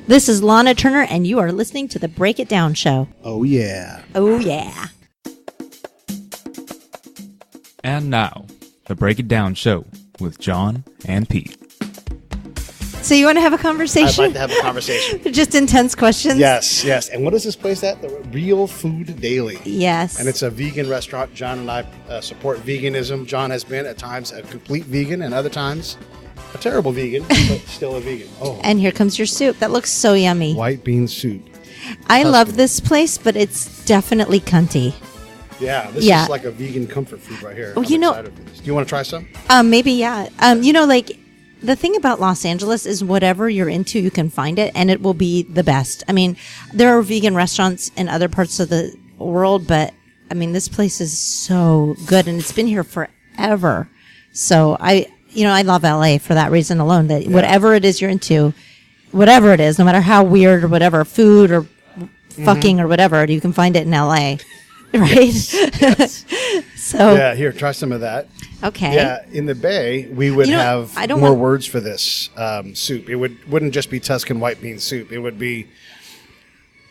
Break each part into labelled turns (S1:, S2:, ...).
S1: This is Lahna Turner, and you are listening to the Break It Down Show.
S2: Oh, yeah.
S1: Oh, yeah.
S3: And now, the Break It Down Show with John and Pete.
S1: So you want to have a conversation?
S2: I'd like to have a conversation.
S1: Just intense questions?
S2: Yes. And what is this place at? The Real Food Daily.
S1: Yes.
S2: And it's a vegan restaurant. John and I support veganism. John has been, at times, a complete vegan, and other times, a terrible vegan, but still a vegan. Oh.
S1: And here comes your soup. That looks so yummy.
S2: White bean soup.
S1: I love this place, but it's definitely cunty.
S2: Yeah, this is like a vegan comfort food right here.
S1: Oh,
S2: I'm excited for this. Do you want to try some?
S1: Maybe, yeah. The thing about Los Angeles is whatever you're into, you can find it, and it will be the best. I mean, there are vegan restaurants in other parts of the world, but, I mean, this place is so good, and it's been here forever. So, I love LA for that reason alone, that whatever it is you're into, whatever it is, no matter how weird or whatever, food or fucking or whatever, you can find it in LA. Right?
S2: Yes.
S1: So
S2: yeah, here, try some of that.
S1: Okay.
S2: Yeah, in the Bay, we would have more words for this soup. It wouldn't just be Tuscan white bean soup. It would be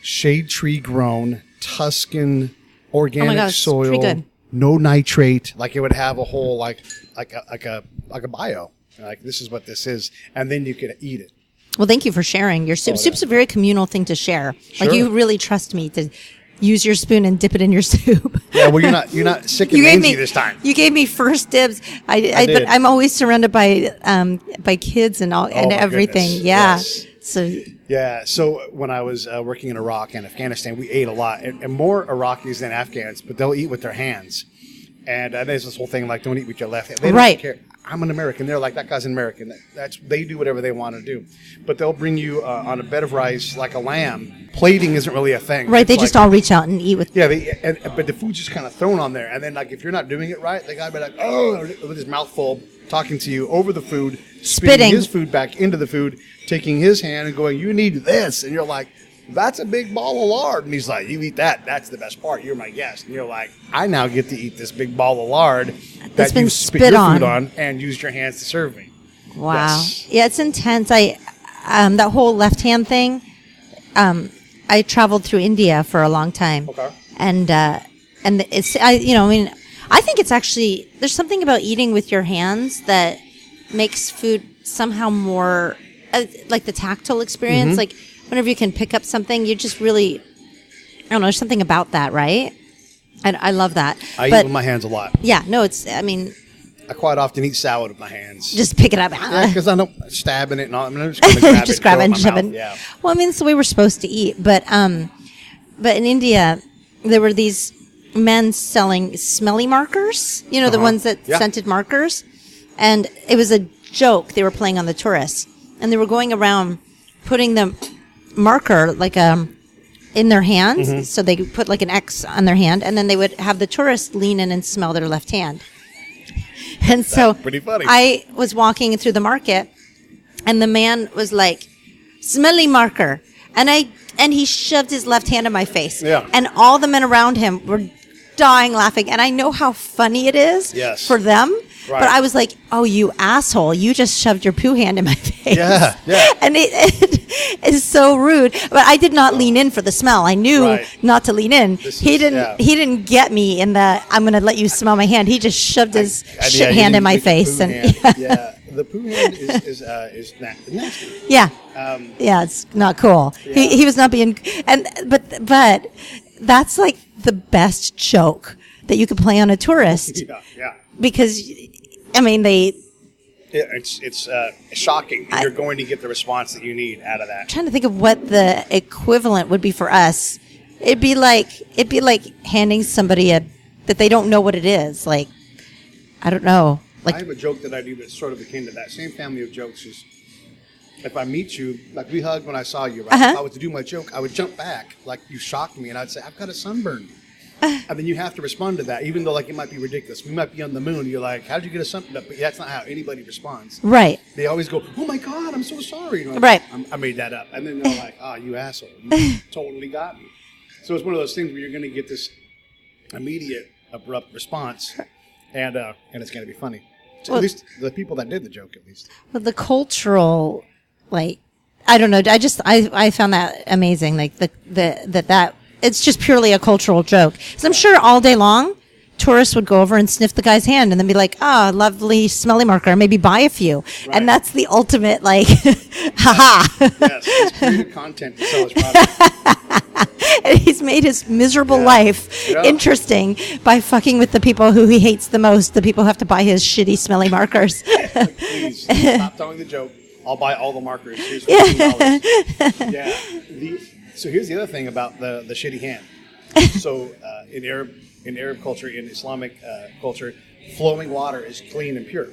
S2: shade tree grown, Tuscan organic soil, no nitrate. Like it would have a whole like a bio. Like this is what this is, and then you could eat it.
S1: Well, thank you for sharing your soup.
S2: Oh,
S1: Soup's a very communal thing to share.
S2: Sure.
S1: Like you really trust me to use your spoon and dip it in your soup.
S2: Yeah, well, you're not sick and mangy this time.
S1: You gave me first dibs. But I'm always surrounded by kids and all and everything.
S2: Goodness.
S1: Yeah.
S2: Yes. So when I was working in Iraq and Afghanistan, we ate a lot, and more Iraqis than Afghans, but they'll eat with their hands. And there's this whole thing like, don't eat with your left hand. They don't care. I'm an American. They're like, that guy's an American. They do whatever they want to do. But they'll bring you on a bed of rice like a lamb. Plating isn't really a thing.
S1: Right. They just all reach out and eat with.
S2: Yeah. But the food's just kind of thrown on there. And then like if you're not doing it right, the guy be like, oh, with his mouth full, talking to you over the food, spitting his food back into the food, taking his hand and going, you need this. And you're like, that's a big ball of lard. And he's like, you eat that. That's the best part. You're my guest. And you're like, I now get to eat this big ball of lard
S1: that's been
S2: you spit your food on and used your hands to serve me.
S1: Wow.
S2: Yes.
S1: Yeah, it's intense. That whole left hand thing, I traveled through India for a long time.
S2: Okay.
S1: And it's, I think it's actually, there's something about eating with your hands that makes food somehow more, like the tactile experience.
S2: Mm-hmm.
S1: Like, whenever you can pick up something, you just really, I don't know, there's something about that, right? And I love that.
S2: I eat with my hands a lot.
S1: Yeah, no,
S2: I quite often eat salad with my hands.
S1: just pick it up.
S2: Yeah, because I don't stabbing it and all. I'm just going to grab it.
S1: Just grab it and shove it.
S2: Yeah.
S1: Well, I mean, it's the way we're supposed to eat. But in India, there were these men selling smelly markers. You know, the ones that scented markers. And it was a joke they were playing on the tourists. And they were going around putting the marker like in their hands. Mm-hmm. So they put like an X on their hand. And then they would have the tourists lean in and smell their left hand. And so
S2: pretty funny.
S1: I was walking through the market, and the man was like, "Smelly marker," and he shoved his left hand in my face.
S2: Yeah.
S1: And all the men around him were dying laughing, and I know how funny it is for them.
S2: Right.
S1: But I was like, "Oh, you asshole! You just shoved your poo hand in my face."
S2: Yeah.
S1: And it is so rude. But I did not lean in for the smell. I knew not to lean in. He didn't get me in the I'm going to let you smell my hand. He just shoved his shit hand in my face. And
S2: the poo hand is nasty.
S1: Yeah. It's not cool. Yeah. He was not being but that's like the best joke that you could play on a tourist.
S2: Yeah.
S1: Because I mean
S2: it's shocking. You're going to get the response that you need out of that.
S1: I'm trying to think of what the equivalent would be for us. It'd be like handing somebody that they don't know what it is. Like, I don't know. Like,
S2: I have a joke that I do that sort of akin to that same family of jokes. Is if I meet you, like we hugged when I saw you, right? If I was to do my joke, I would jump back like you shocked me, and I'd say, "I've got a sunburn." And then you have to respond to that, even though like it might be ridiculous. We might be on the moon. You're like, "How did you get a sunburn?" But that's not how anybody responds.
S1: Right.
S2: They always go, "Oh my God, I'm so sorry." Like,
S1: right.
S2: I made that up, and then they're like, "Oh, you asshole! You totally got me." So it's one of those things where you're going to get this immediate, abrupt response, and it's going to be funny. So at least the people that did the joke, at least.
S1: Well, the cultural, like, I don't know. I found that amazing. Like that it's just purely a cultural joke. So I'm sure all day long, tourists would go over and sniff the guy's hand and then be like, "Oh, lovely smelly marker. Maybe buy a few." Right. And that's the ultimate, like, haha.
S2: Yes, it's creative content to sell his product.
S1: And he's made his miserable life interesting by fucking with the people who he hates the most, the people who have to buy his shitty, smelly markers.
S2: Like, please, stop telling the joke. I'll buy all the markers. Here's $15. Yeah. So here's the other thing about the shitty hand. So in Arab culture, in Islamic culture, flowing water is clean and pure.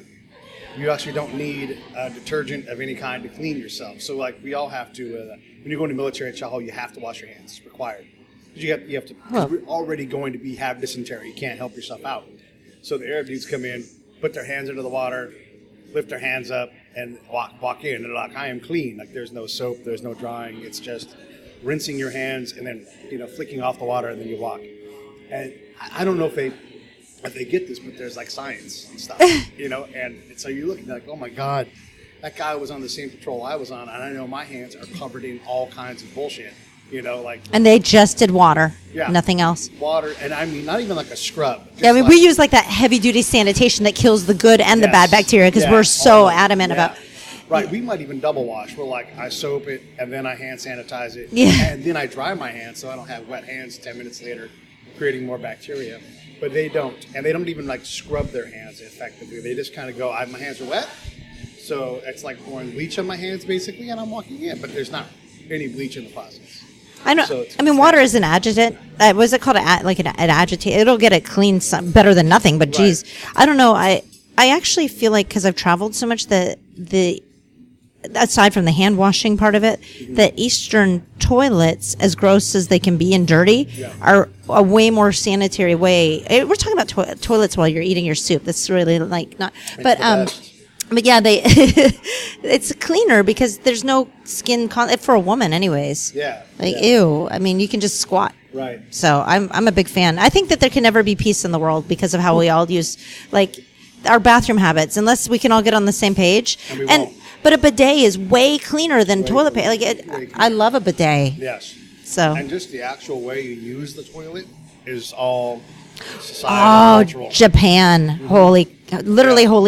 S2: You actually don't need a detergent of any kind to clean yourself. So like we all have to, when you go into military at Chahal, you have to wash your hands. It's required. You have to. We're already going to have dysentery. You can't help yourself out. So the Arab dudes come in, put their hands into the water, lift their hands up, and walk in. And they're like, I am clean. Like there's no soap, there's no drying. It's just rinsing your hands and then flicking off the water and then you walk. And I don't know if they get this, but there's like science and stuff, and so you're looking like, oh my God, that guy was on the same patrol I was on, and I know my hands are covered in all kinds of bullshit, like.
S1: And they just did water, nothing else.
S2: Water, and I mean, not even like a scrub.
S1: Yeah, I mean, we use like that heavy-duty sanitation that kills the good and the bad bacteria because we're so adamant about.
S2: Right, we might even double wash. We're like, I soap it, and then I hand sanitize it, and then I dry my hands so I don't have wet hands 10 minutes later, creating more bacteria. But they don't, and they don't even like scrub their hands effectively. They just kind of go, my hands are wet, so it's like pouring bleach on my hands basically, and I'm walking in, but there's not any bleach in the process.
S1: I know. So I mean, water is an adjutant. Was it called an agitate? It'll get it clean better than nothing. But geez, I don't know. I actually feel like because I've traveled so much that aside from the hand washing part of it, the Eastern toilets, as gross as they can be and dirty, are a way more sanitary way. We're talking about toilets while you're eating your soup. That's really like not, but yeah, it's cleaner because there's no skin for a woman, anyways.
S2: Yeah.
S1: Ew. I mean, you can just squat.
S2: Right.
S1: So I'm a big fan. I think that there can never be peace in the world because of how we all use our bathroom habits, unless we can all get on the same page.
S2: And we won't.
S1: But a bidet is way cleaner than toilet paper. I love a bidet.
S2: Yes.
S1: So.
S2: And just the actual way you use the toilet is all societal.
S1: Oh, Japan! Holy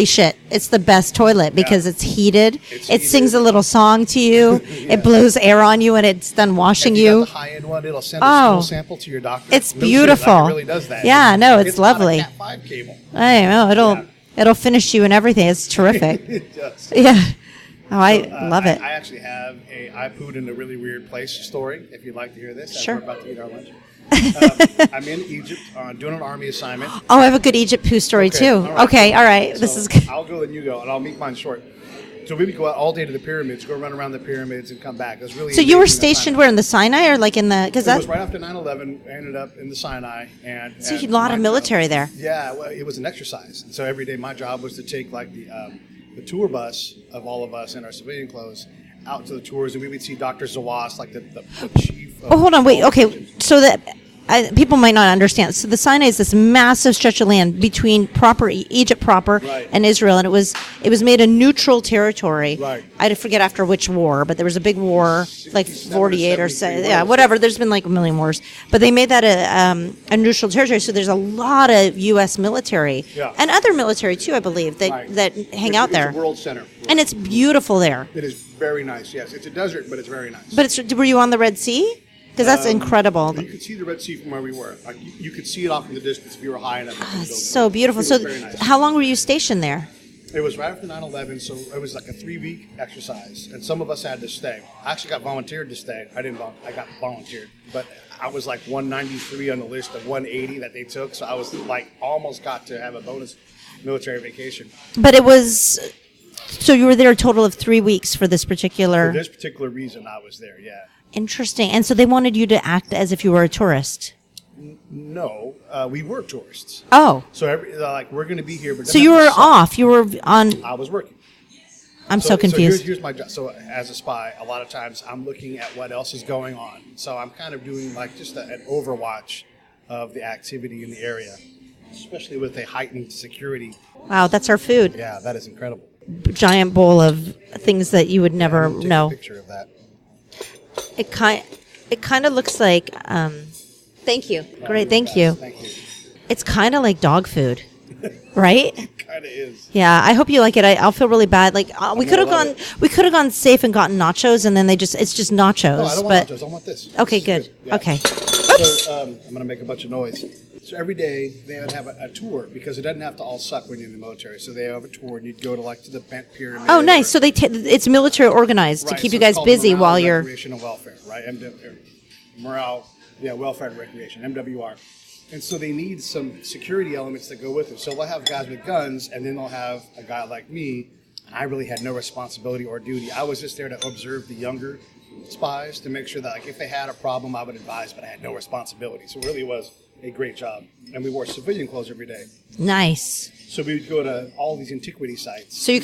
S1: shit! It's the best toilet because it's heated. It sings a little song to you. It blows air on you when it's done washing you.
S2: Got the high-end one. It'll send a stool sample to your doctor.
S1: It's beautiful.
S2: It really does that.
S1: Yeah, no, it's lovely.
S2: Cat 5 cable.
S1: I know it'll finish you and everything. It's terrific.
S2: It does.
S1: Yeah. Oh, I love it.
S2: I actually have I pooed in a really weird place story, if you'd like to hear this.
S1: Sure.
S2: We're about to eat our lunch. I'm in Egypt doing an army assignment.
S1: Oh, I have a good Egypt poo story too. All right.
S2: So
S1: this is good.
S2: I'll go and you go, and I'll make mine short. So we would go out all day to the pyramids, go run around the pyramids, and come back. It was really.
S1: So you were stationed where, in the Sinai, or like in the?
S2: Because that was right after 9/11. I ended up in the Sinai, and
S1: so you had a lot of military there.
S2: Yeah, well, it was an exercise. And so every day, my job was to take like the tour bus of all of us in our civilian clothes out to the tours, and we would see Dr. Zawas, like the chief.
S1: Hold on, wait. Okay, so that. People might not understand. So the Sinai is this massive stretch of land between Egypt proper and Israel, and it was made a neutral territory.
S2: Right.
S1: I forget after which war, but there was a big war, like 48 or so. Yeah, whatever. There's been like a million wars, but they made that a neutral territory. So there's a lot of U.S. military and other military too, I believe, that hang out there.
S2: It's a world center,
S1: and it's beautiful there.
S2: It is very nice. Yes, it's a desert, but it's very nice.
S1: But were you on the Red Sea? Because that's incredible.
S2: You could see the Red Sea from where we were. Like, you could see it off in the distance if you were high enough.
S1: It's so beautiful. So nice. How long were you stationed there?
S2: It was right after 9/11, so it was like a 3-week exercise, and some of us had to stay. I actually got volunteered to stay. I got volunteered, but I was like 193 on the list of 180 that they took, so I was like almost got to have a bonus military vacation.
S1: But it was. So you were there a total of 3 weeks for this particular.
S2: For this particular reason, I was there. Yeah.
S1: Interesting. And so they wanted you to act as if you were a tourist.
S2: No, we were tourists.
S1: Oh.
S2: So we're going to be here. But
S1: so you were off. You were on.
S2: I was working.
S1: I'm so confused.
S2: So here's my job. So as a spy, a lot of times I'm looking at what else is going on. So I'm kind of doing like just an overwatch of the activity in the area, especially with a heightened security.
S1: Wow, that's our food.
S2: Yeah, that is incredible.
S1: Giant bowl of things that you would never know.
S2: Take a picture of that.
S1: It kind of looks like. Thank you. Great. Thank you.
S2: Thank you.
S1: It's kind of like dog food, right?
S2: It kind of is.
S1: Yeah, I hope you like it. I'll feel really bad. Like we could have gone safe and gotten nachos, and then it's just nachos.
S2: No, I don't want nachos. I want this.
S1: Okay, good.
S2: Yeah.
S1: Okay.
S2: So I'm going to make a bunch of noise. So every day they would have a tour because it doesn't have to all suck when you're in the military. So they have a tour and you'd go to the bent pyramid.
S1: Oh, nice. So it's military organized to keep you guys busy while you're
S2: recreation and welfare, right? Morale, welfare and recreation, MWR. And so they need some security elements that go with it. So they'll have guys with guns, and then they'll have a guy like me. I really had no responsibility or duty. I was just there to observe the younger spies to make sure that, like, if they had a problem, I would advise, but I had no responsibility. So it really was a great job. And we wore civilian clothes every day.
S1: Nice.
S2: So we would go to all these antiquity sites.
S1: So you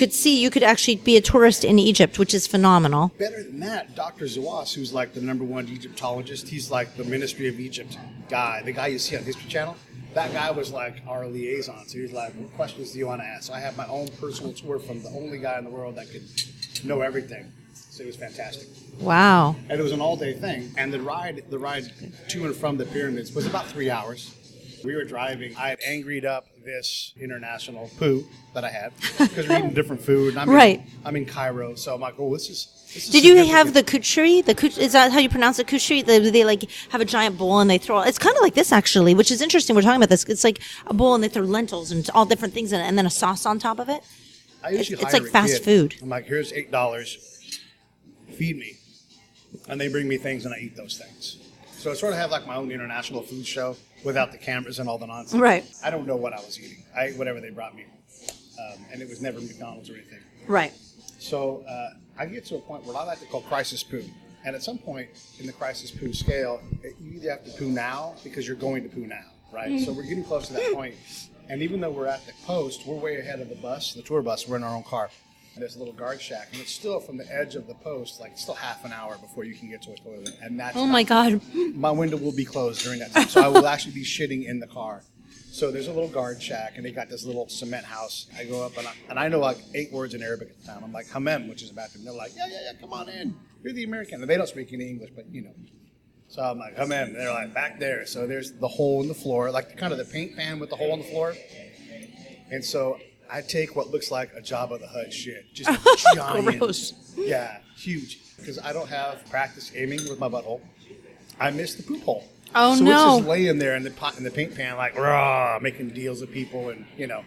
S1: could actually be a tourist in Egypt, which is phenomenal.
S2: Better than that, Dr. Zawas, who's like the #1 Egyptologist, he's like the Ministry of Egypt guy, the guy you see on History Channel. That guy was like our liaison. So he's like, what questions do you want to ask? So I have my own personal tour from the only guy in the world that could know everything. So it was fantastic.
S1: Wow.
S2: And it was an all-day thing. And the ride to and from the pyramids was about 3 hours. We were driving. I had angried up this international poo that I had because we're eating different food. And I'm in Cairo, so I'm like, oh, this is
S1: Did you have the kuchri? Is that how you pronounce it? Kuchri? They like have a giant bowl and they throw. It's kind of like this actually, which is interesting. We're talking about this. It's like a bowl and they throw lentils and all different things in it, and then a sauce on top of it. It's like fast food.
S2: I'm like, here's $8. Feed me, and they bring me things and I eat those things. So I sort of have like my own international food show without the cameras and all the nonsense.
S1: Right.
S2: I don't know what I was eating. I ate whatever they brought me, and it was never McDonald's or anything.
S1: Right.
S2: So I get to a point where I like to call crisis poo. And at some point in the crisis poo scale, you either have to poo now because you're going to poo now, right? Mm. So we're getting close to that point. And even though we're at the post, we're way ahead of the bus, the tour bus. We're in our own car. And there's a little guard shack. And it's still from the edge of the post, like still half an hour before you can get to a toilet. And that's
S1: my God.
S2: My window will be closed during that time. So I will actually be shitting in the car. So there's a little guard shack, and they got this little cement house. I go up, and I know like 8 words in Arabic at the time. I'm like, hamem, which is a bathroom. They're like, yeah, come on in. You're the American. And they don't speak any English, but you know. So I'm like, hamem. And they're like, back there. So there's the hole in the floor, like kind of the paint pan with the hole in the floor. And so I take what looks like a Jabba the Hutt shit. Just giant.
S1: Gross.
S2: Yeah, huge. Because I don't have practice aiming with my butthole. I missed the poop hole.
S1: Oh,
S2: so
S1: no.
S2: So it's just laying there in the paint pan, like, rah, making deals with people and, you know.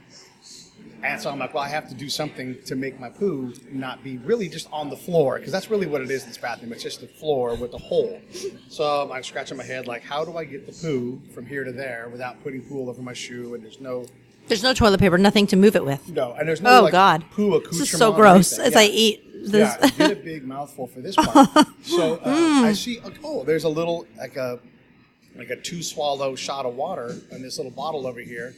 S2: And so I'm like, well, I have to do something to make my poo not be really just on the floor. Because that's really what it is in this bathroom. It's just the floor with a hole. So I'm scratching my head, like, how do I get the poo from here to there without putting poo all over my shoe? And there's no
S1: toilet paper, nothing to move it with.
S2: No, and there's no
S1: God.
S2: poo accoutrement.
S1: This is so gross as I eat this.
S2: Yeah, get a big mouthful for this part. So I see, there's a little, like a 2-swallow shot of water in this little bottle over here.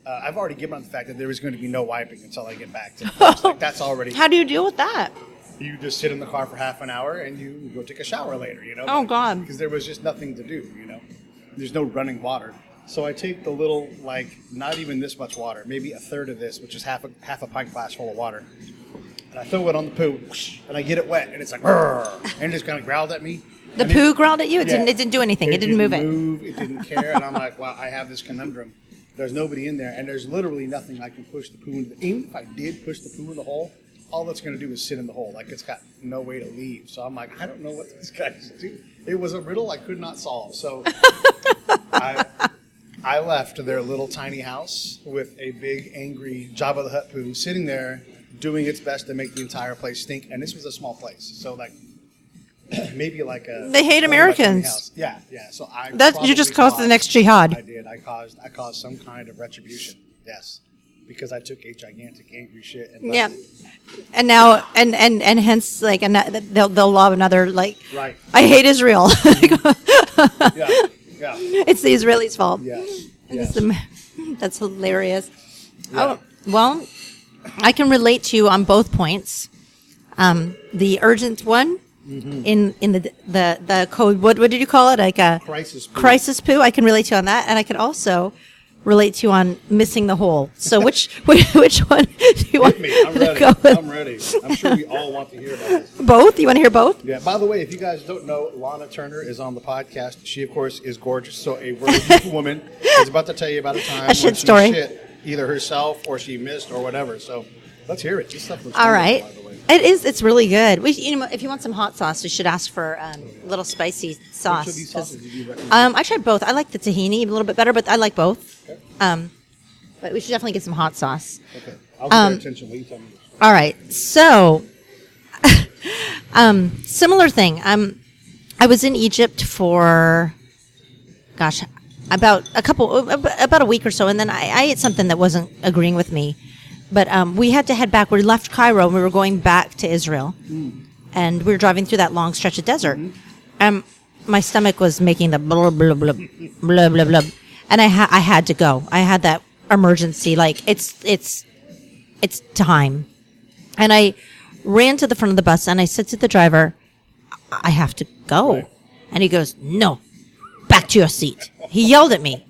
S2: I've already given up the fact that there was going to be no wiping until I get back to the like that's already.
S1: How do you deal with that?
S2: You just sit in the car for half an hour and you go take a shower later, you know?
S1: Oh, God.
S2: Because there was just nothing to do, you know? There's no running water. So I take the little, like, not even this much water, maybe a third of this, which is half a pint glass full of water. And I throw it on the poo, and I get it wet, and it's like, and it just kind of growled at me.
S1: The poo growled at you? It didn't do anything. It didn't move it.
S2: It didn't care. And I'm like, wow, I have this conundrum. There's nobody in there, and there's literally nothing I can push the poo into. Even if I did push the poo in the hole, all that's going to do is sit in the hole. Like, it's got no way to leave. So I'm like, I don't know what this guy's doing. It was a riddle I could not solve. So I left their little tiny house with a big, angry Jabba the Hutt poo sitting there doing its best to make the entire place stink. And this was a small place. So, like, maybe like a...
S1: They hate Americans.
S2: Yeah. So
S1: you just caused the next jihad.
S2: I did. I caused some kind of retribution. Yes. Because I took a gigantic angry shit. And
S1: And now, and hence, like, and they'll lob another, like,
S2: right.
S1: I hate Israel.
S2: Yeah.
S1: It's the Israelis' fault.
S2: Yes.
S1: That's hilarious.
S2: Yeah.
S1: Oh, well, I can relate to you on both points. The urgent one in the code. What did you call it? Like a
S2: crisis poo.
S1: Crisis poo. I can relate to you on that, and I can also relate to on missing the hole. So which one do you want
S2: me. I'm ready.
S1: to go with?
S2: I'm ready. I'm sure we all want to hear about this.
S1: Both? You want to hear both?
S2: Yeah. By the way, if you guys don't know, Lahna Turner is on the podcast. She, of course, is gorgeous. So a very beautiful woman is about to tell you about a time when she shit either herself or she missed or whatever. So let's hear it. This stuff looks
S1: all right.
S2: By the way.
S1: It is. It's really good. If you want some hot sauce, you should ask for a little spicy sauce.
S2: Which of these sauces did you recommend?
S1: I tried both. I like the tahini a little bit better, but I like both. Okay. But we should definitely get some hot sauce.
S2: Okay. I'll get their attention. Will you tell me this?
S1: All right. So, similar thing. I was in Egypt for, about a week or so, and then I ate something that wasn't agreeing with me. But we had to head back. We left Cairo, and we were going back to Israel. And we were driving through that long stretch of desert. My stomach was making the blah, blah, blah, blah, blah, blah. And I had to go. I had that emergency, like, it's time. And I ran to the front of the bus, and I said to the driver, I have to go. Right. And he goes, no, back to your seat. He yelled at me.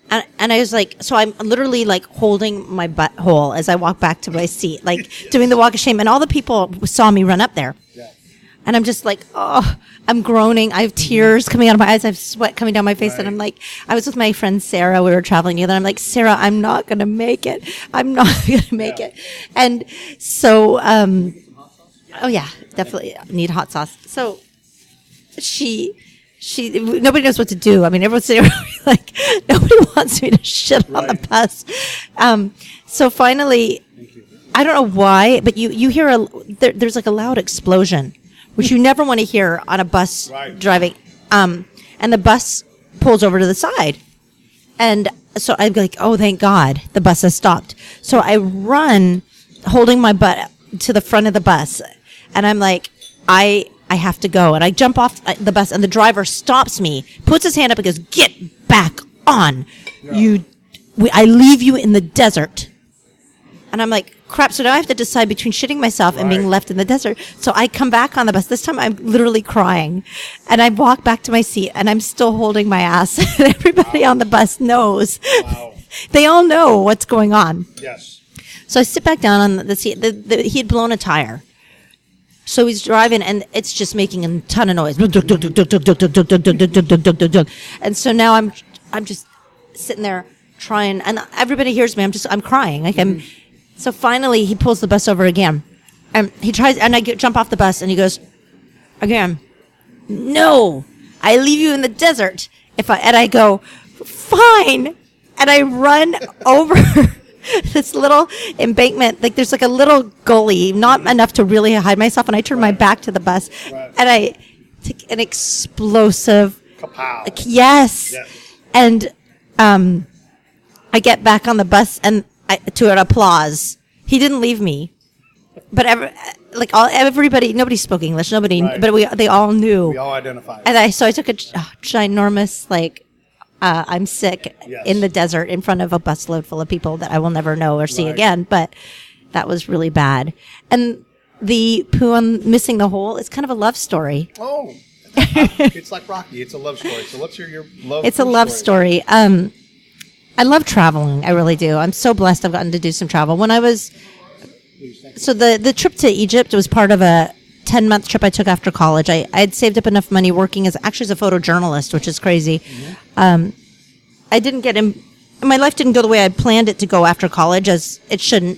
S1: And I was like, so I'm literally like holding my butthole as I walk back to my seat, like doing the walk of shame. And all the people saw me run up there. Yeah. And I'm just like, oh, I'm groaning. I have tears coming out of my eyes. I have sweat coming down my face. Right. And I'm like, I was with my friend Sarah. We were traveling together. I'm like, Sarah, I'm not going to make it. I'm not going to make it. And so, oh yeah, definitely need hot sauce. So nobody knows what to do. I mean, everyone's sitting around me like, nobody wants me to shit on the bus. So finally, I don't know why, but you hear there's like a loud explosion, which you never want to hear on a bus driving. And the bus pulls over to the side. And so I'd be like, oh, thank God, the bus has stopped. So I run holding my butt to the front of the bus. And I'm like, I have to go. And I jump off the bus, and the driver stops me, puts his hand up and goes, get back on. Yeah. I leave you in the desert. And I'm like, crap. So now I have to decide between shitting myself and being left in the desert. So I come back on the bus. This time I'm literally crying. And I walk back to my seat, and I'm still holding my ass. And everybody on the bus knows. Wow. They all know what's going on.
S2: Yes.
S1: So I sit back down on the seat. He had blown a tire. So he's driving, and it's just making a ton of noise. And so now I'm just sitting there trying, and everybody hears me. I'm crying. Like So finally, he pulls the bus over again, and he tries, and I jump off the bus, and he goes again, no, I leave you in the desert. And I go, fine, and I run over this little embankment. Like there's like a little gully, not enough to really hide myself. And I turn my back to the bus, and I take an explosive.
S2: Kapow.
S1: Yes. And I get back on the bus, and to an applause. He didn't leave me, but everybody, nobody spoke English. Nobody, but they all knew.
S2: We all identified.
S1: And so I took a ginormous I'm sick in the desert in front of a busload full of people that I will never know or see again. But that was really bad. And the poo on missing the hole is kind of a love story.
S2: Oh, it's like Rocky. It's a love story. So let's hear your love.
S1: It's a love story. I love traveling. I really do. I'm so blessed. I've gotten to do some travel. When I was, so the trip to Egypt was part of a 10-month trip I took after college. I had saved up enough money working as a photojournalist, which is crazy. Mm-hmm. I didn't get in. My life didn't go the way I planned it to go after college, as it shouldn't.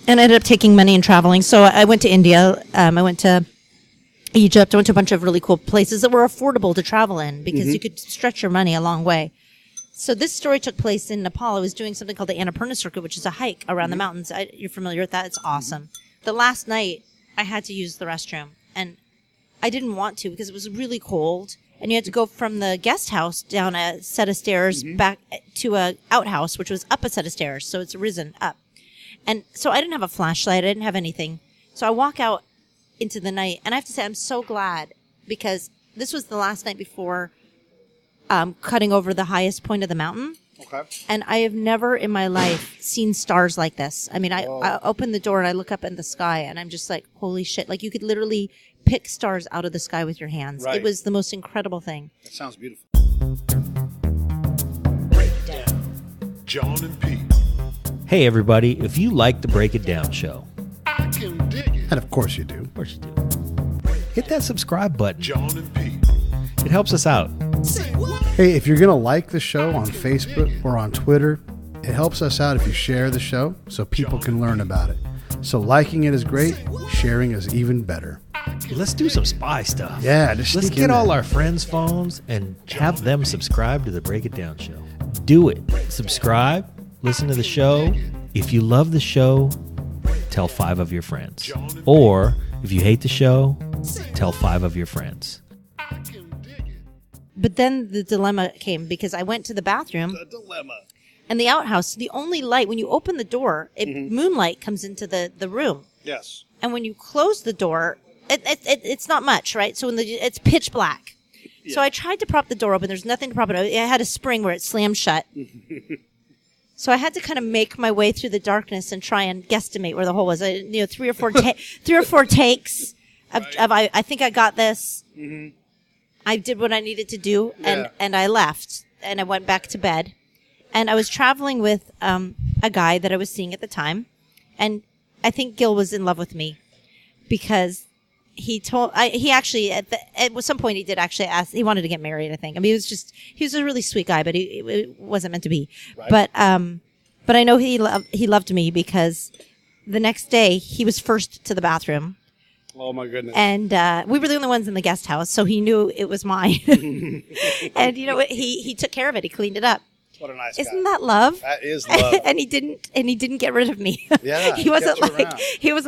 S1: And I ended up taking money and traveling. So I went to India. I went to Egypt. I went to a bunch of really cool places that were affordable to travel in because you could stretch your money a long way. So this story took place in Nepal. I was doing something called the Annapurna Circuit, which is a hike around the mountains. You're familiar with that? It's awesome. The last night, I had to use the restroom, and I didn't want to because it was really cold, and you had to go from the guest house down a set of stairs back to a outhouse, which was up a set of stairs, so it's risen up. And so I didn't have a flashlight. I didn't have anything. So I walk out into the night, and I have to say I'm so glad because this was the last night before cutting over the highest point of the mountain. Okay. And I have never in my life seen stars like this. I mean, I open the door and I look up in the sky and I'm just like, holy shit. Like you could literally pick stars out of the sky with your hands. Right. It was the most incredible thing.
S2: That sounds beautiful.
S4: John and Pete.
S5: Hey, everybody, if you like the Break It Down show,
S4: I can dig it.
S2: And of course you do.
S5: of course you do, hit that subscribe button.
S4: John and Pete.
S5: It helps us out.
S2: Hey, if you're going to like the show on Facebook or on Twitter, it helps us out if you share the show so people can learn about it. So liking it is great. Sharing is even better.
S5: Let's do some spy stuff.
S2: Yeah, just
S5: Let's
S2: sneak
S5: get
S2: in
S5: all
S2: there.
S5: our friends' phones and have them subscribe to the Break It Down show. Do it. Subscribe. Listen to the show. If you love the show, tell 5 of your friends. Or if you hate the show, tell 5 of your friends.
S1: But then the dilemma came because I went to the bathroom.
S2: The dilemma.
S1: And the outhouse, the only light, when you open the door, moonlight comes into the room.
S2: Yes.
S1: And when you close the door, it's not much, right? So it's pitch black. Yeah. So I tried to prop the door open. There's nothing to prop it open. I had a spring where it slammed shut. So I had to kind of make my way through the darkness and try and guesstimate where the hole was. 3 or 4 takes of I think I got this. Mm-hmm. I did what I needed to do, and I left, and I went back to bed. And I was traveling with a guy that I was seeing at the time, and I think Gil was in love with me because he actually at some point he did actually ask. He wanted to get married, I think. I mean, he was a really sweet guy, but it wasn't meant to be. Right. But I know he loved me because the next day he was first to the bathroom.
S2: Oh my goodness!
S1: And we were the only ones in the guest house, so he knew it was mine. And he took care of it. He cleaned it up.
S2: What a nice guy.
S1: Isn't that love?
S2: That is love.
S1: And he didn't get rid of me.
S2: Yeah.
S1: he wasn't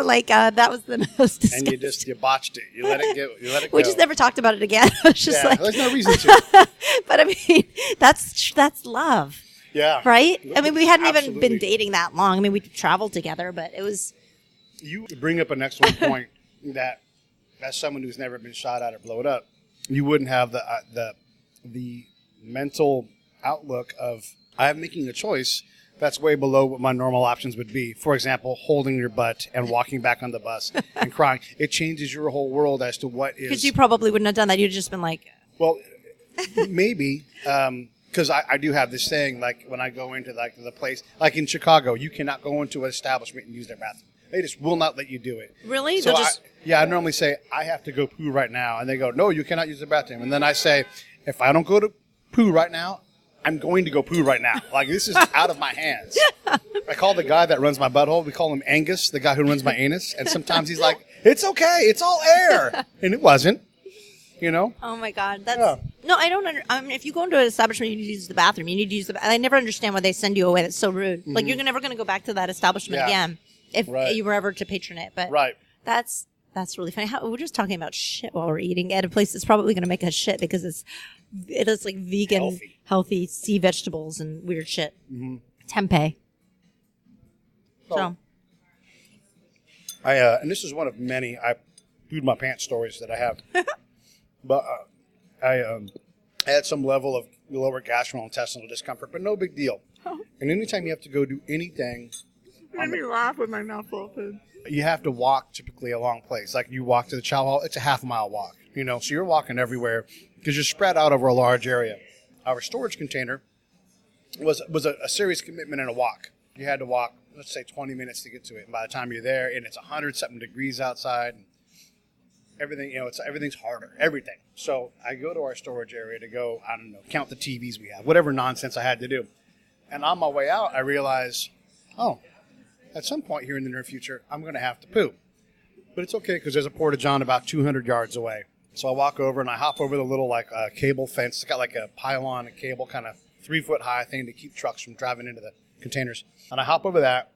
S1: like that was the most disgusting.
S2: And you botched it. You let it go.
S1: We just never talked about it again. I was just
S2: there's no reason to.
S1: But I mean, that's love.
S2: Yeah.
S1: Right? I mean, we hadn't
S2: Absolutely.
S1: even been dating that long. I mean, we traveled together, but it was.
S2: You bring up an excellent point that as someone who's never been shot at or blown up, you wouldn't have the mental outlook of I'm making a choice that's way below what my normal options would be. For example, holding your butt and walking back on the bus and crying. It changes your whole world as to what is.
S1: Because you probably wouldn't have done that. You'd just been like.
S2: Well, maybe. Because I do have this saying, like when I go into like the place, like in Chicago, you cannot go into an establishment and use their bathroom. They just will not let you do it.
S1: Really?
S2: So I normally say, I have to go poo right now. And they go, no, you cannot use the bathroom. And then I say, if I don't go to poo right now, I'm going to go poo right now. Like, this is out of my hands. I call the guy that runs my butthole, we call him Angus, the guy who runs my anus. And sometimes he's like, it's okay. It's all air. And it wasn't.
S1: Oh my God, no. I don't. I mean, if you go into an establishment, you need to use the bathroom. You need to use the. I never understand why they send you away. That's so rude. Mm-hmm. Like you're never going to go back to that establishment again if you were ever to patron it. But that's really funny. We're just talking about shit while we're eating at a place that's probably going to make us shit because it is like vegan, healthy sea vegetables and weird shit. Mm-hmm. Tempeh. So.
S2: And this is one of many I pooed my pants stories that I have. But I had some level of lower gastrointestinal discomfort, but no big deal. And anytime you have to go do anything,
S1: made me laugh with my mouth full of food.
S2: You have to walk typically a long place. Like you walk to the chow hall, it's a half-mile walk. So you're walking everywhere because you're spread out over a large area. Our storage container was a serious commitment and a walk. You had to walk, let's say, 20 minutes to get to it. And by the time you're there, and it's 100-something degrees outside. Everything, everything's harder, everything. So I go to our storage area to go, I don't know, count the TVs we have, whatever nonsense I had to do. And on my way out, I realize, at some point here in the near future, I'm going to have to poo. But it's okay because there's a porta-john about 200 yards away. So I walk over and I hop over the little cable fence. It's got like a pylon, a cable, kind of 3-foot high thing to keep trucks from driving into the containers. And I hop over that.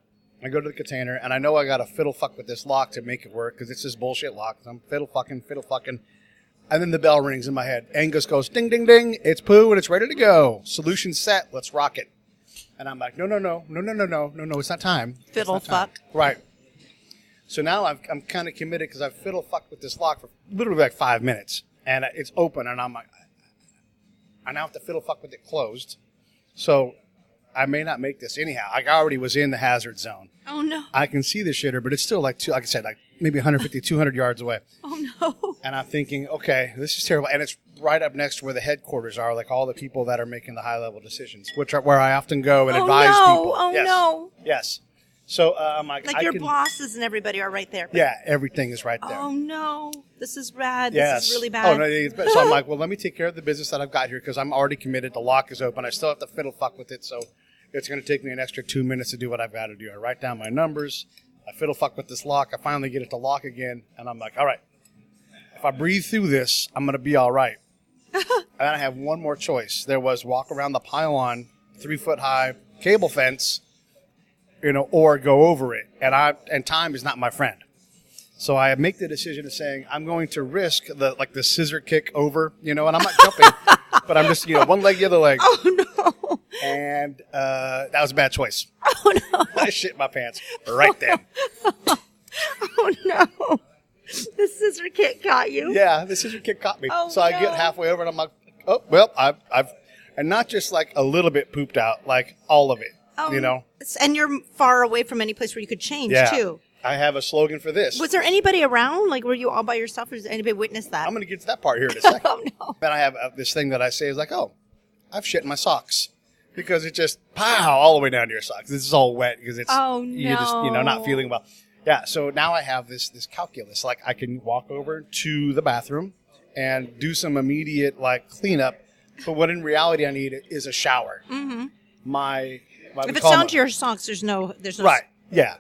S2: I go to the container, and I know I got to fiddle fuck with this lock to make it work because it's this bullshit lock. So I'm fiddle fucking. And then the bell rings in my head. Angus goes, ding, ding, ding. It's poo, and it's ready to go. Solution set. Let's rock it. And I'm like, no, it's not time.
S1: Fiddle fuck.
S2: Right. So now I'm kind of committed because I've fiddle fucked with this lock for literally like 5 minutes. And it's open, and I'm like, I now have to fiddle fuck with it closed. So I may not make this anyhow. Like, I already was in the hazard zone.
S1: Oh, no.
S2: I can see the shitter, but it's still like I said, like maybe 150, 200 yards away.
S1: Oh, no.
S2: And I'm thinking, okay, this is terrible. And it's right up next to where the headquarters are, like all the people that are making the high-level decisions, which are where I often go and advise people.
S1: Oh,
S2: yes.
S1: no.
S2: Yes. So I'm like
S1: your bosses and everybody are right there.
S2: Yeah, everything is right there.
S1: Oh, no. This is rad.
S2: Yes.
S1: This is really bad.
S2: Oh, no, so I'm like, well, let me take care of the business that I've got here because I'm already committed. The lock is open. I still have to fiddle fuck with it, so it's going to take me an extra 2 minutes to do what I've got to do. I write down my numbers. I fiddle fuck with this lock. I finally get it to lock again, and I'm like, all right, if I breathe through this, I'm going to be all right. And I have one more choice. There was walk around the pylon, 3-foot-high cable fence, or go over it. And time is not my friend. So I make the decision of saying I'm going to risk the scissor kick over, and I'm not jumping, but I'm just, one leg, the other leg.
S1: Oh, no.
S2: And that was a bad choice.
S1: Oh, no.
S2: I shit my pants right then.
S1: Oh, no. The scissor kick got you?
S2: Yeah, the scissor kick caught me.
S1: Oh,
S2: so I get halfway over and I'm like, oh, well, I've and not just like a little bit pooped out, like all of it,
S1: And you're far away from any place where you could change, too.
S2: I have a slogan for this.
S1: Was there anybody around? Like, were you all by yourself or did anybody witness that?
S2: I'm going to get to that part here in a second.
S1: Oh, no.
S2: Then I have this thing that I say is like, oh, I've shit in my socks. Because it just, pow, all the way down to your socks. This is all wet because it's, you're just, not feeling well. Yeah, so now I have this calculus. Like, I can walk over to the bathroom and do some immediate, cleanup. But what in reality I need is a shower.
S1: Mm-hmm.
S2: If
S1: it's down to your socks, there's no.
S2: Right, yeah.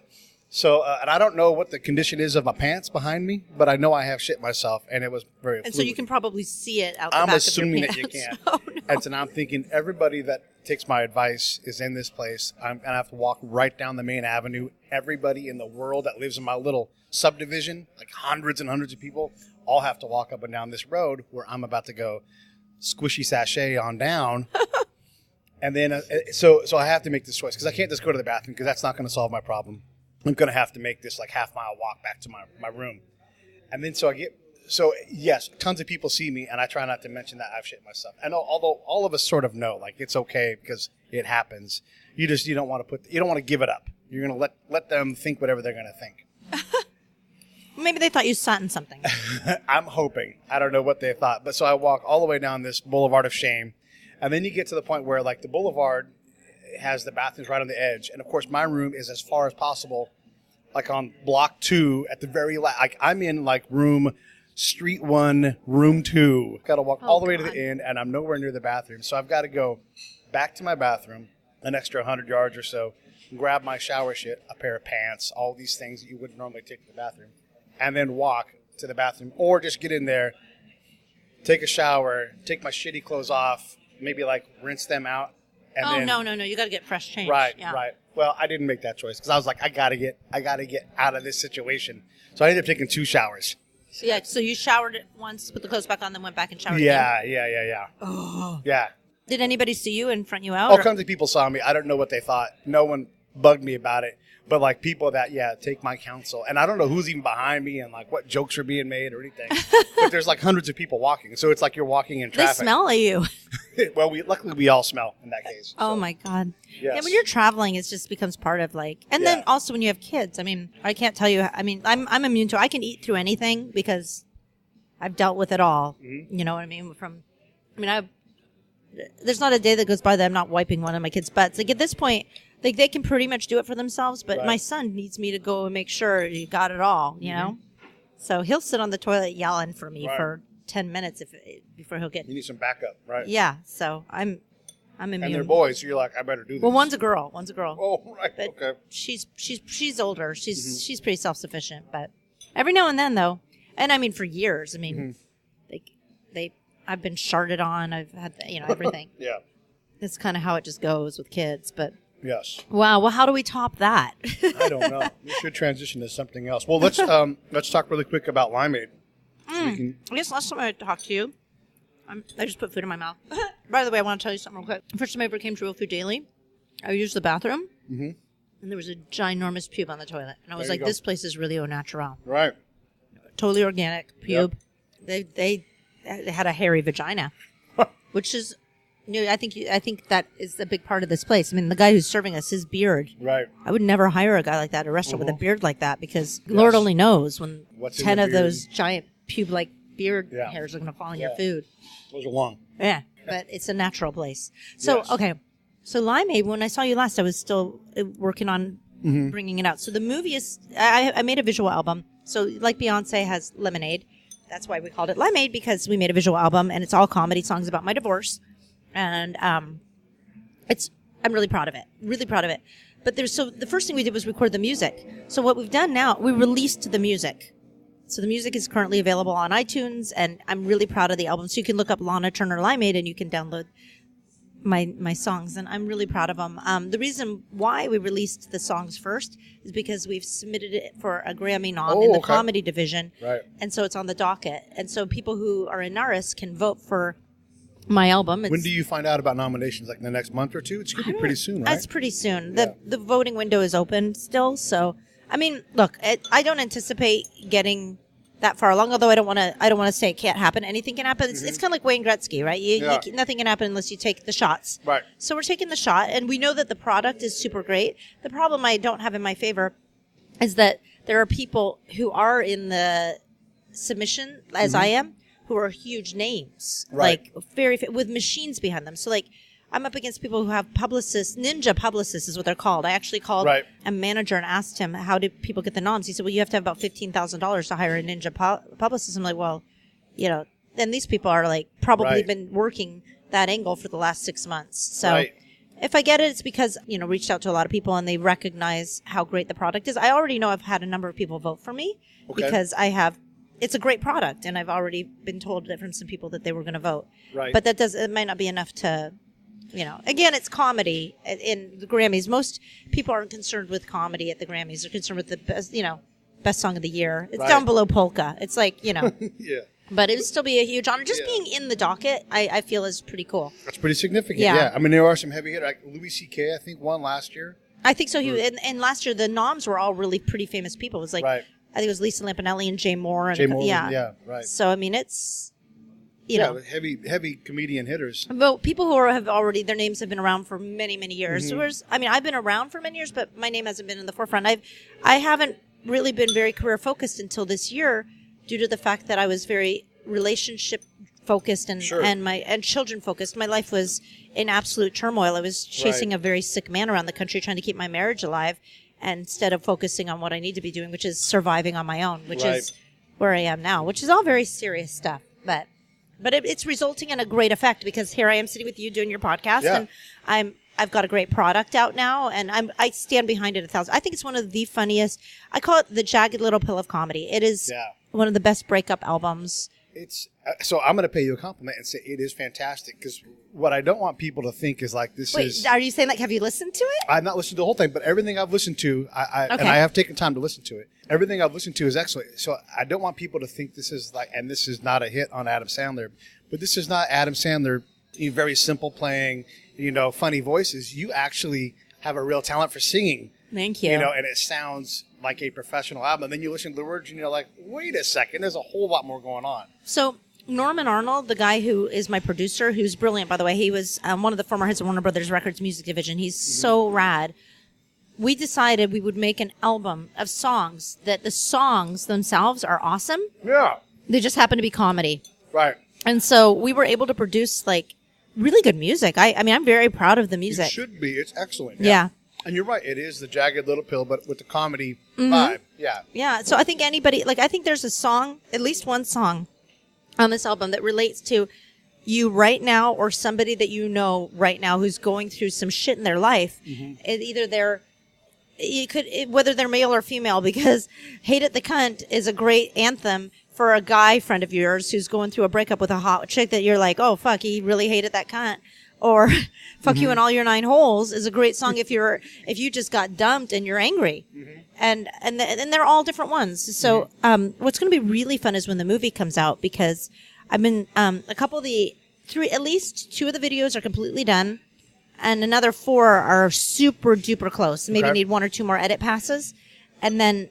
S2: So, and I don't know what the condition is of my pants behind me, but I know I have shit myself, and it was very
S1: And
S2: fluid.
S1: so you can probably see it out the
S2: I'm
S1: back
S2: assuming
S1: of your
S2: that you
S1: pants.
S2: can.
S1: Oh, no.
S2: And so now I'm thinking everybody that takes my advice is in this place. I'm going to have to walk right down the main avenue. Everybody in the world that lives in my little subdivision, like hundreds and hundreds of people, all have to walk up and down this road where I'm about to go squishy sachet on down. And then, so I have to make this choice because I can't just go to the bathroom because that's not going to solve my problem. I'm going to have to make this half-mile walk back to my room. And then yes, tons of people see me, and I try not to mention that I've shit myself. And although all of us sort of know, it's okay because it happens, you don't want to give it up. You're going to let them think whatever they're going to think.
S1: Maybe they thought you sat in something.
S2: I'm hoping. I don't know what they thought. But so I walk all the way down this boulevard of shame, and then you get to the point where, the boulevard has the bathrooms right on the edge. And, of course, my room is as far as possible, on block 2 at the very last. I'm in, room street 1, room 2. Got to walk all the way to the end, and I'm nowhere near the bathroom. So I've got to go back to my bathroom, an extra 100 yards or so, and grab my shower shit, a pair of pants, all these things that you wouldn't normally take to the bathroom, and then walk to the bathroom. Or just get in there, take a shower, take my shitty clothes off, maybe, rinse them out. And
S1: no. You got to get fresh change.
S2: Right,
S1: yeah.
S2: right. Well, I didn't make that choice because I was like, I gotta get out of this situation. So I ended up taking 2 showers.
S1: So you showered it once, put the clothes back on, then went back and showered
S2: Yeah.
S1: Oh.
S2: Yeah.
S1: Did anybody see you and front you out?
S2: All kinds of people saw me. I don't know what they thought. No one bugged me about it. But people that, take my counsel. And I don't know who's even behind me and what jokes are being made or anything. But there's hundreds of people walking. So it's like you're walking in traffic.
S1: They smell you.
S2: Well, luckily we all smell in that case.
S1: Oh, my God.
S2: Yes.
S1: Yeah, when you're traveling, it just becomes part of and then also when you have kids. I mean, I can't tell you. I mean, I'm immune to. I can eat through anything because I've dealt with it all. Mm-hmm. You know what I mean? There's not a day that goes by that I'm not wiping one of my kids' butts. At this point, they can pretty much do it for themselves. But my son needs me to go and make sure you got it all. You know, so he'll sit on the toilet yelling for me for 10 minutes before he'll get.
S2: You need some backup, right?
S1: Yeah. So I'm immune.
S2: And they're boys, so you're like, I better do this.
S1: Well, one's a girl.
S2: Oh, right.
S1: But
S2: okay.
S1: She's older. She's pretty self-sufficient. But every now and then, though, and I mean for years. I mean, I've been sharted on. I've had everything.
S2: Yeah.
S1: That's kind of how it just goes with kids. But
S2: yes.
S1: Wow. Well, how do we top that?
S2: I don't know. We should transition to something else. Well, let's talk really quick about limeade.
S1: I guess last time I talked to you, I just put food in my mouth. By the way, I want to tell you something real quick. First time I ever came to Real Food Daily, I used the bathroom, and there was a ginormous pube on the toilet. And I was like, this place is really au naturel.
S2: Right.
S1: Totally organic pube. Yep. They had a hairy vagina, which is No, I think that is a big part of this place. I mean, the guy who's serving us, his beard.
S2: Right.
S1: I would never hire a guy like that at a restaurant with a beard like that because Lord only knows when
S2: What's in
S1: 10
S2: the
S1: of
S2: beard?
S1: those giant pube-like beard
S2: Yeah.
S1: hairs are going to fall in your food.
S2: Those are long.
S1: Yeah, but it's a natural place. So,
S2: Yes.
S1: okay. So Limeade, when I saw you last, I was still working on bringing it out. So the movie is, I made a visual album. So like Beyonce has Lemonade. That's why we called it Limeade, because we made a visual album and it's all comedy songs about my divorce. And I'm really proud of it. Really proud of it. But the first thing we did was record the music. So what we've done now, we released the music. So the music is currently available on iTunes, and I'm really proud of the album. So you can look up Lahna Turner Limeade and you can download my songs, and I'm really proud of them. The reason why we released the songs first is because we've submitted it for a Grammy nom in the comedy division.
S2: Right.
S1: And so it's on the docket. And so people who are in NARIS can vote for my album.
S2: When do you find out about nominations? Like in the next month or two? It's going to be pretty soon, right?
S1: It's pretty soon. The voting window is open still. So, I mean, look, I don't anticipate getting that far along, although I don't want to say it can't happen. Anything can happen. It's kind of like Wayne Gretzky, right? Nothing can happen unless you take the shots.
S2: Right.
S1: So we're taking the shot, and we know that the product is super great. The problem I don't have in my favor is that there are people who are in the submission, as I am, who are huge names,
S2: Right.
S1: like with machines behind them. So like, I'm up against people who have publicists. Ninja publicists is what they're called. I actually called a manager and asked him, how do people get the noms? He said, well, you have to have about $15,000 to hire a ninja publicist. I'm like, well, then these people are like probably been working that angle for the last 6 months. So if I get it, it's because, reached out to a lot of people and they recognize how great the product is. I already know I've had a number of people vote for me because it's a great product, and I've already been told that from some people that they were going to vote.
S2: Right.
S1: But it might not be enough to, again, it's comedy in the Grammys. Most people aren't concerned with comedy at the Grammys. They're concerned with the best, best song of the year. It's down below polka. It's like,
S2: Yeah.
S1: But it would still be a huge honor. Just being in the docket, I feel is pretty cool.
S2: That's pretty significant. Yeah. I mean, there are some heavy hitters. Like Louis C.K., I think, won last year.
S1: I think so. And last year, the noms were all really pretty famous people. It was like, I think it was Lisa Lampanelli and Jay Moore. And
S2: right.
S1: So, I mean, it's,
S2: heavy comedian hitters.
S1: Well, people who have already, their names have been around for many, many years. Whereas, I've been around for many years, but my name hasn't been in the forefront. I haven't really been very career focused until this year, due to the fact that I was very relationship focused and children focused. My life was in absolute turmoil. I was chasing a very sick man around the country, trying to keep my marriage alive, instead of focusing on what I need to be doing, which is surviving on my own, which is where I am now, which is all very serious stuff. But it's resulting in a great effect, because here I am sitting with you doing your podcast, and I've got a great product out now, and I stand behind it 1,000. I think it's one of the funniest. I call it the Jagged Little Pill of comedy. It is one of the best breakup albums.
S2: It's so I'm going to pay you a compliment and say it is fantastic, because what I don't want people to think is like this is.
S1: Wait, are you saying like, have you listened to it?
S2: I've not listened to the whole thing, but everything I've listened to, and I have taken time to listen to it. Everything I've listened to is excellent. So I don't want people to think this is like, and this is not a hit on Adam Sandler, but this is not Adam Sandler, very simple playing, funny voices. You actually have a real talent for singing.
S1: Thank you.
S2: And it sounds like a professional album. And then you listen to the words and you're like, wait a second, there's a whole lot more going on.
S1: So Norman Arnold, the guy who is my producer, who's brilliant, by the way, he was one of the former heads of Warner Brothers Records music division. He's so rad. We decided we would make an album of songs that the songs themselves are awesome.
S2: Yeah.
S1: They just happen to be comedy.
S2: Right.
S1: And so we were able to produce like really good music. I mean, I'm very proud of the music.
S2: It should be. It's excellent.
S1: Yeah.
S2: And you're right. It is the Jagged Little Pill, but with the comedy vibe. Yeah.
S1: Yeah. So I think I think there's a song, at least one song on this album that relates to you right now, or somebody that you know right now who's going through some shit in their life. And either whether they're male or female, because Hate It the Cunt is a great anthem for a guy friend of yours who's going through a breakup with a hot chick that you're like, oh, fuck, he really hated that cunt. Or Fuck You in All Your Nine Holes is a great song if you just got dumped and you're angry. And they're all different ones. So what's going to be really fun is when the movie comes out, because I've been at least 2 of the videos are completely done, and another 4 are super duper close. Maybe need 1 or 2 more edit passes. And then,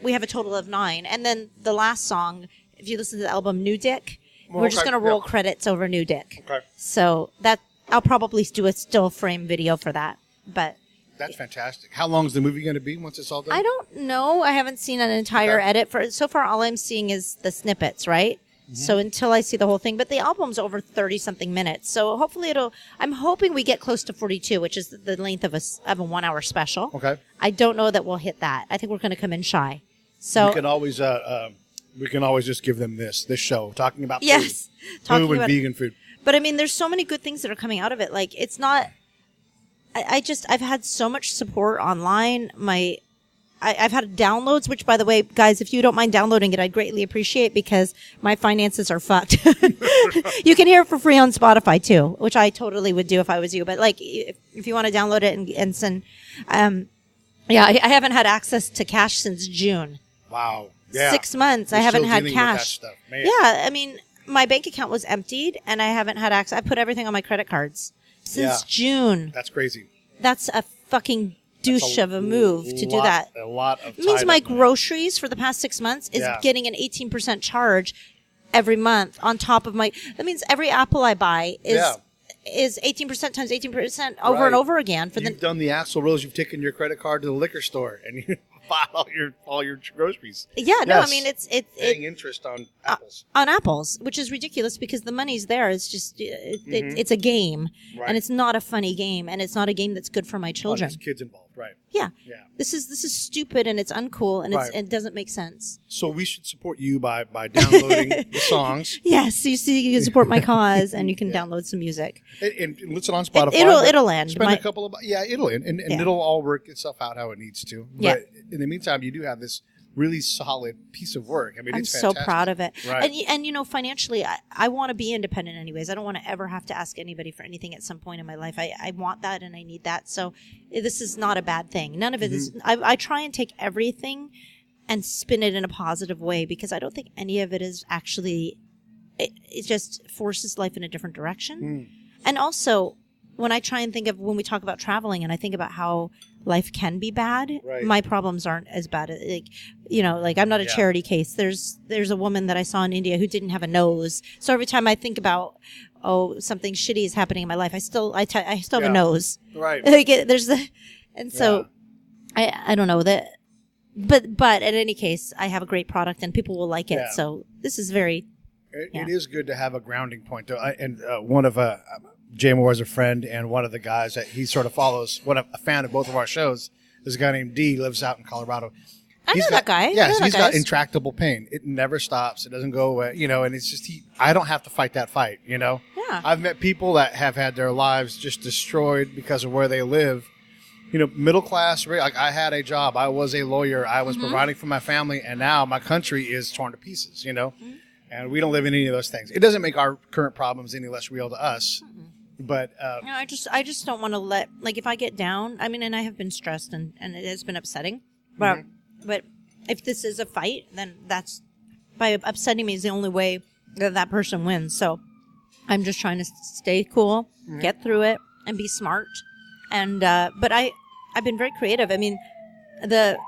S1: we have a total of 9. And then the last song, if you listen to the album New Dick, We're just going to roll credits over New Dick. Okay. So I'll probably do a still frame video for that. But
S2: that's fantastic. How long is the movie going to be once it's all done?
S1: I don't know. I haven't seen an entire edit for it. So far, all I'm seeing is the snippets, right? Mm-hmm. So until I see the whole thing, but the album's over 30-something minutes. So hopefully I'm hoping we get close to 42, which is the length of a 1 hour special.
S2: Okay.
S1: I don't know that we'll hit that. I think we're going to come in shy. So
S2: we can always just give them this show talking about
S1: food
S2: and vegan food.
S1: But I mean, there's so many good things that are coming out of it. Like it's not. I've had so much support online. I've had downloads, which, by the way, guys, if you don't mind downloading it, I'd greatly appreciate because my finances are fucked. You can hear it for free on Spotify too, which I totally would do if I was you. But like, if you want to download it and send, I haven't had access to cash since June.
S2: Wow. Yeah.
S1: 6 months. I haven't had cash. Yeah. I mean, my bank account was emptied and I haven't had access. I put everything on my credit cards since June.
S2: That's crazy.
S1: That's a fucking douche of a move to do that.
S2: A lot of
S1: it means my groceries for the past 6 months is getting an 18% charge every month on top of my. That means every apple I buy is 18% times 18% over and over again.
S2: You've done the Axl Rose. You've taken your credit card to the liquor store and you bought all your groceries.
S1: Yeah, no, I mean it's
S2: paying interest on apples.
S1: On apples, which is ridiculous because the money's there. It's just it's a game, and it's not a funny game, and it's not a game that's good for my children.
S2: There's kids involved, right?
S1: Yeah. This is stupid and it's uncool and it doesn't make sense.
S2: So we should support you by downloading the songs.
S1: Yes, you can support my cause and you can download some music.
S2: And listen on Spotify.
S1: It'll end.
S2: Spend a couple of it'll end and it'll all work itself out how it needs to. But in the meantime, you do have this really solid piece of work. I mean,
S1: I'm
S2: it's fantastic.
S1: so proud of it.
S2: Right.
S1: And financially, I want to be independent anyways. I don't want to ever have to ask anybody for anything at some point in my life. I want that and I need that. So this is not a bad thing. None of it is. I try and take everything and spin it in a positive way because I don't think any of it is actually, it just forces life in a different direction. And also, when I try and think of when we talk about traveling and I think about how life can be bad, my problems aren't as bad. Like I'm not a charity case. There's a woman that I saw in India who didn't have a nose. So every time I think about, something shitty is happening in my life, I still have a nose.
S2: Right.
S1: Like I don't know that, but in any case, I have a great product and people will like it. So this is very.
S2: It is good to have a grounding point though. One of Jay Moore is a friend, and one of the guys that he sort of follows, a fan of both of our shows, is a guy named D. Lives out in Colorado.
S1: I know that guy.
S2: Yes, he's got intractable pain. It never stops. It doesn't go away. And it's just I don't have to fight that fight.
S1: Yeah.
S2: I've met people that have had their lives just destroyed because of where they live. Middle class. Like I had a job. I was a lawyer. I was providing for my family, and now my country is torn to pieces. And we don't live in any of those things. It doesn't make our current problems any less real to us. But
S1: I just don't want to let, like, if I get down, I mean, and I have been stressed and it has been upsetting, but if this is a fight, then that's, by upsetting me is the only way that person wins. So I'm just trying to stay cool, get through it, and be smart. And but I've been very creative. I mean, the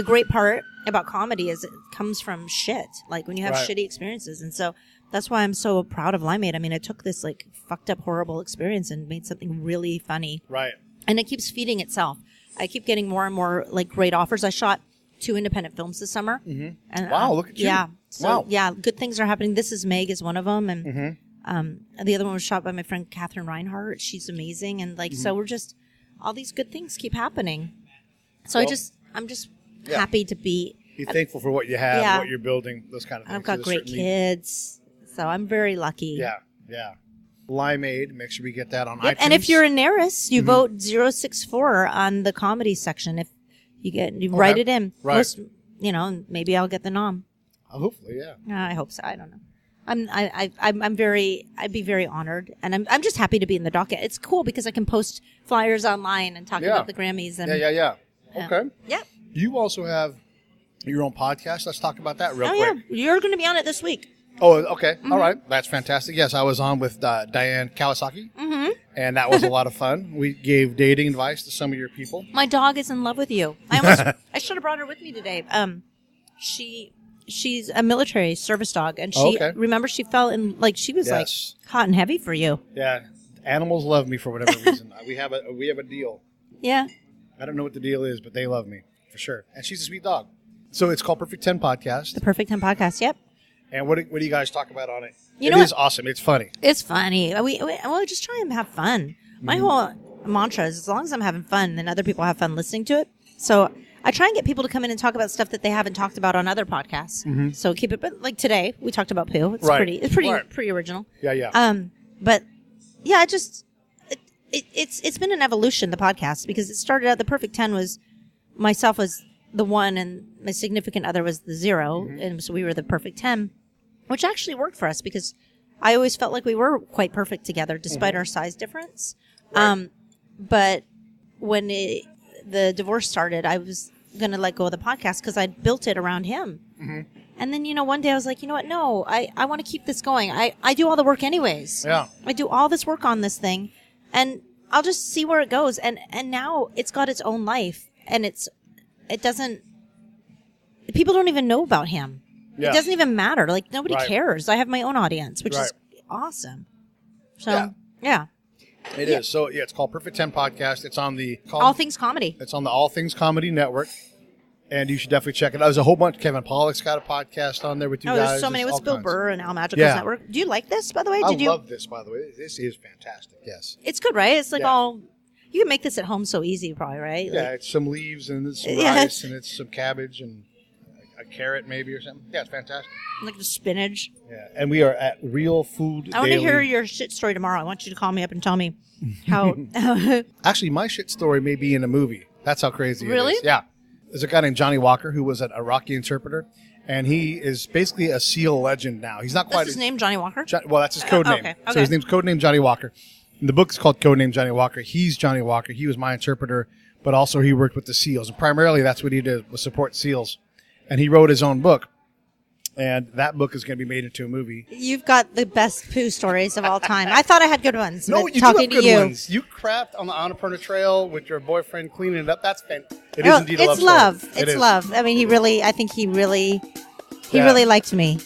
S1: great part about comedy is it comes from shit, like when you have shitty experiences. And so that's why I'm so proud of Limeade. I mean, I took this like fucked up, horrible experience and made something really funny.
S2: Right.
S1: And it keeps feeding itself. I keep getting more and more like great offers. I shot 2 independent films this summer. And,
S2: wow, look at you.
S1: Yeah. So, good things are happening. This Is Meg is one of them. And the other one was shot by my friend Catherine Reinhardt. She's amazing. And like, so we're just, all these good things keep happening. So I'm just happy to be
S2: thankful for what you have, what you're building, those kind of things.
S1: I've got great kids. So I'm very lucky.
S2: Yeah. Limeade, make sure we get that on iTunes.
S1: And if you're a Naris, you vote 064 on the comedy section. If you write it in.
S2: Right.
S1: Most, maybe I'll get the nom.
S2: Hopefully, yeah.
S1: I hope so. I don't know. I'd be very honored, and I'm just happy to be in the docket. It's cool because I can post flyers online and talk about the Grammys. And,
S2: yeah. Okay.
S1: Yeah.
S2: You also have your own podcast. Let's talk about that real quick.
S1: Yeah. You're going to be on it this week.
S2: Oh, okay. All right. That's fantastic. Yes, I was on with Diane Kawasaki, and that was a lot of fun. We gave dating advice to some of your people.
S1: My dog is in love with you. I should have brought her with me today. she's a military service dog, and she remember she fell in like she was like hot and heavy for you.
S2: Yeah, animals love me for whatever reason. we have a deal.
S1: Yeah,
S2: I don't know what the deal is, but they love me for sure. And she's a sweet dog. So it's called Perfect 10 Podcast.
S1: The Perfect 10 Podcast. Yep.
S2: And what do you guys talk about on it? It is awesome. It's funny.
S1: It's funny. We just try and have fun. My whole mantra is as long as I'm having fun, then other people have fun listening to it. So I try and get people to come in and talk about stuff that they haven't talked about on other podcasts. Mm-hmm. So keep it, but like today we talked about poo. It's pretty original.
S2: Yeah.
S1: But yeah, it's been an evolution, the podcast, because it started out, the Perfect 10 was, myself was the 1 and my significant other was the 0. Mm-hmm. And so we were the Perfect 10, which actually worked for us because I always felt like we were quite perfect together despite our size difference. Right. But when the divorce started, I was going to let go of the podcast because I'd built it around him. Mm-hmm. And then, one day I was like, you know what? No, I want to keep this going. I do all the work anyways.
S2: Yeah.
S1: I do all this work on this thing and I'll just see where it goes. And now it's got its own life and people don't even know about him. Yeah. It doesn't even matter. Like nobody cares. I have my own audience, which is awesome. So yeah.
S2: It is. So, it's called Perfect 10 Podcast. It's on the
S1: All Things Comedy.
S2: It's on the All Things Comedy Network. And you should definitely check it out. There's a whole bunch. Kevin Pollak's got a podcast on there with you guys.
S1: There's so many. With Bill Burr and Al Magical's network. Do you like this, by the way?
S2: I love this, by the way. This is fantastic. Yes.
S1: It's good, right? It's like you can make this at home so easy, probably, right?
S2: Yeah, it's some leaves and it's some rice and it's some cabbage and a carrot maybe or something. Yeah, it's fantastic.
S1: Like the spinach.
S2: Yeah, and we are at Real Food Daily.
S1: I want to hear your shit story tomorrow. I want you to call me up and tell me how.
S2: Actually, my shit story may be in a movie. That's how crazy it is.
S1: Really?
S2: Yeah. There's a guy named Johnny Walker who was an Iraqi interpreter, and he is basically a SEAL legend now. He's not quite.
S1: That's his name, Johnny Walker?
S2: Well, that's his code name.
S1: Okay.
S2: So his name's codename Johnny Walker. And the book is called Codename Johnny Walker. He's Johnny Walker. He was my interpreter, but also he worked with the SEALs. And primarily that's what he did, was support SEALs. And he wrote his own book. And that book is going to be made into a movie.
S1: You've got the best poo stories of all time. I thought I had good ones.
S2: No, you talking do have good ones. You crapped on the Annapurna Trail with your boyfriend cleaning it up. That's fantastic. It is indeed a love story.
S1: It's love. It's love. I mean, he really liked me.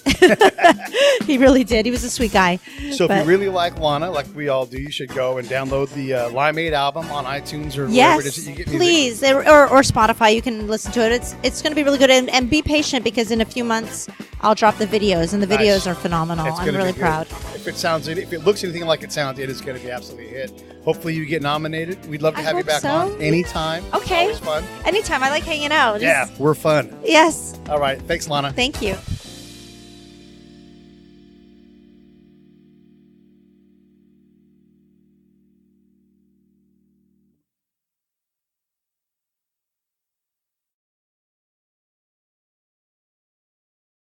S1: He really did. He was a sweet guy.
S2: So if you really like Lahna, like we all do, you should go and download the Limeade album on iTunes or wherever it is that you get music.
S1: Please, or Spotify. You can listen to it. It's going to be really good. And be patient because in a few months I'll drop the videos, and the videos are phenomenal. I'm really proud.
S2: If it looks anything like it sounds, it is going to be absolutely a hit. Hopefully you get nominated. We'd love to have you back on anytime.
S1: Okay.
S2: Always fun.
S1: Anytime. I like hanging out.
S2: Yeah, we're fun.
S1: Yes.
S2: All right. Thanks, Lahna.
S1: Thank you.